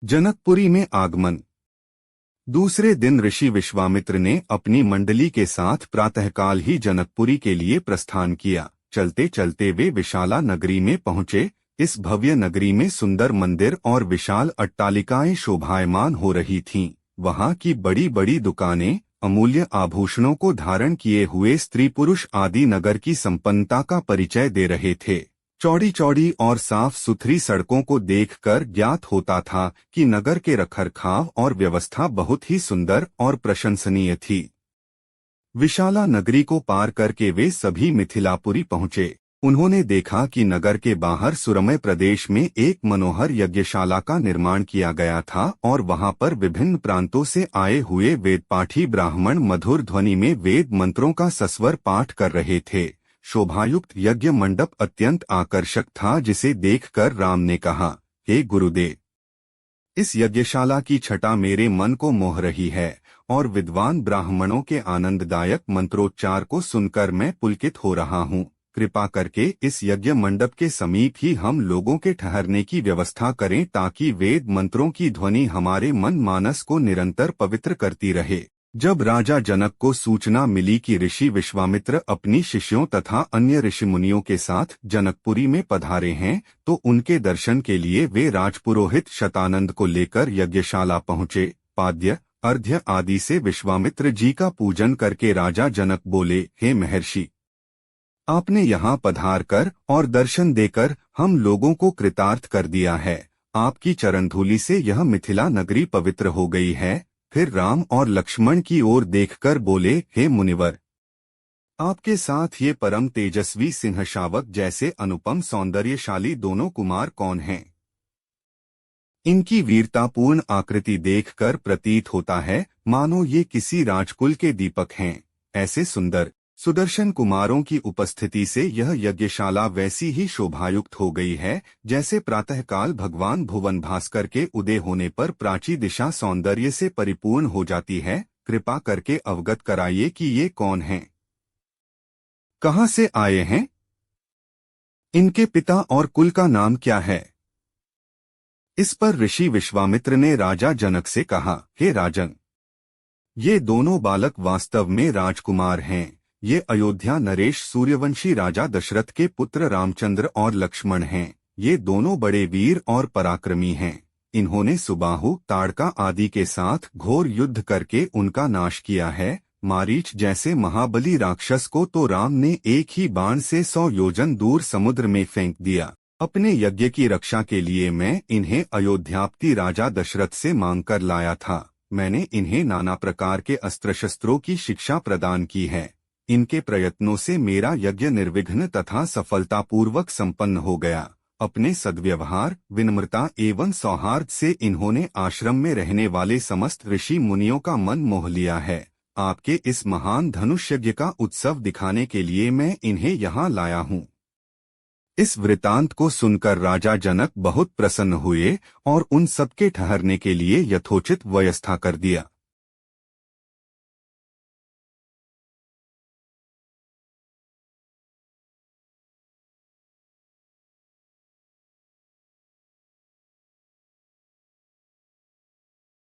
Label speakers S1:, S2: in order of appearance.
S1: जनकपुरी में आगमन। दूसरे दिन ऋषि विश्वामित्र ने अपनी मंडली के साथ प्रातःकाल ही जनकपुरी के लिए प्रस्थान किया। चलते चलते वे विशाला नगरी में पहुंचे। इस भव्य नगरी में सुंदर मंदिर और विशाल अट्टालिकाएं शोभायमान हो रही थीं। वहां की बड़ी बड़ी दुकानें अमूल्य आभूषणों को धारण किए हुए स्त्री पुरुष आदि नगर की संपन्नता का परिचय दे रहे थे। चौड़ी चौड़ी और साफ सुथरी सड़कों को देखकर ज्ञात होता था कि नगर के रखरखाव और व्यवस्था बहुत ही सुंदर और प्रशंसनीय थी। विशाला नगरी को पार करके वे सभी मिथिलापुरी पहुंचे। उन्होंने देखा कि नगर के बाहर सुरम्य प्रदेश में एक मनोहर यज्ञशाला का निर्माण किया गया था और वहां पर विभिन्न प्रांतों से आए हुए वेदपाठी ब्राह्मण मधुर ध्वनि में वेद मंत्रों का सस्वर पाठ कर रहे थे। शोभायुक्त यज्ञ मंडप अत्यंत आकर्षक था, जिसे देखकर राम ने कहा, हे गुरुदेव, इस यज्ञशाला की छटा मेरे मन को मोह रही है और विद्वान ब्राह्मणों के आनंददायक मंत्रोच्चार को सुनकर मैं पुलकित हो रहा हूँ। कृपा करके इस यज्ञ मंडप के समीप ही हम लोगों के ठहरने की व्यवस्था करें, ताकि वेद मंत्रों की ध्वनि हमारे मन मानस को निरंतर पवित्र करती रहे। जब राजा जनक को सूचना मिली कि ऋषि विश्वामित्र अपनी शिष्यों तथा अन्य ऋषि मुनियों के साथ जनकपुरी में पधारे हैं, तो उनके दर्शन के लिए वे राजपुरोहित शतानंद को लेकर यज्ञशाला पहुंचे। पाद्य अर्घ्य आदि से विश्वामित्र जी का पूजन करके राजा जनक बोले, हे महर्षि, आपने यहाँ पधार कर और दर्शन देकर हम लोगों को कृतार्थ कर दिया है। आपकी चरणधूलि से यह मिथिला नगरी पवित्र हो गई है। फिर राम और लक्ष्मण की ओर देखकर बोले, हे मुनिवर, आपके साथ ये परम तेजस्वी सिंहशावक जैसे अनुपम सौंदर्यशाली दोनों कुमार कौन हैं? इनकी वीरतापूर्ण आकृति देखकर प्रतीत होता है मानो ये किसी राजकुल के दीपक हैं। ऐसे सुंदर सुदर्शन कुमारों की उपस्थिति से यह यज्ञशाला वैसी ही शोभायुक्त हो गई है जैसे प्रातःकाल भगवान भुवन भास्कर के उदय होने पर प्राची दिशा सौंदर्य से परिपूर्ण हो जाती है। कृपा करके अवगत कराइए कि ये कौन हैं, कहाँ से आए हैं, इनके पिता और कुल का नाम क्या है? इस पर ऋषि विश्वामित्र ने राजा जनक से कहा, हे राजन, ये दोनों बालक वास्तव में राजकुमार हैं। ये अयोध्या नरेश सूर्यवंशी राजा दशरथ के पुत्र रामचंद्र और लक्ष्मण हैं। ये दोनों बड़े वीर और पराक्रमी हैं। इन्होंने सुबाहु, ताड़का आदि के साथ घोर युद्ध करके उनका नाश किया है। मारीच जैसे महाबली राक्षस को तो राम ने एक ही बाण से 100 योजन दूर समुद्र में फेंक दिया। अपने यज्ञ की रक्षा के लिए मैं इन्हें अयोध्यापति राजा दशरथ से मांगकर लाया था। मैंने इन्हें नाना प्रकार के अस्त्र शस्त्रों की शिक्षा प्रदान की है। इनके प्रयत्नों से मेरा यज्ञ निर्विघ्न तथा सफलतापूर्वक संपन्न हो गया। अपने सद्व्यवहार, विनम्रता एवं सौहार्द से इन्होंने आश्रम में रहने वाले समस्त ऋषि मुनियों का मन मोह लिया है। आपके इस महान धनुष यज्ञ का उत्सव दिखाने के लिए मैं इन्हें यहाँ लाया हूँ। इस वृतांत को सुनकर राजा जनक बहुत प्रसन्न हुए और उन सबके ठहरने के लिए यथोचित व्यवस्था कर दिया।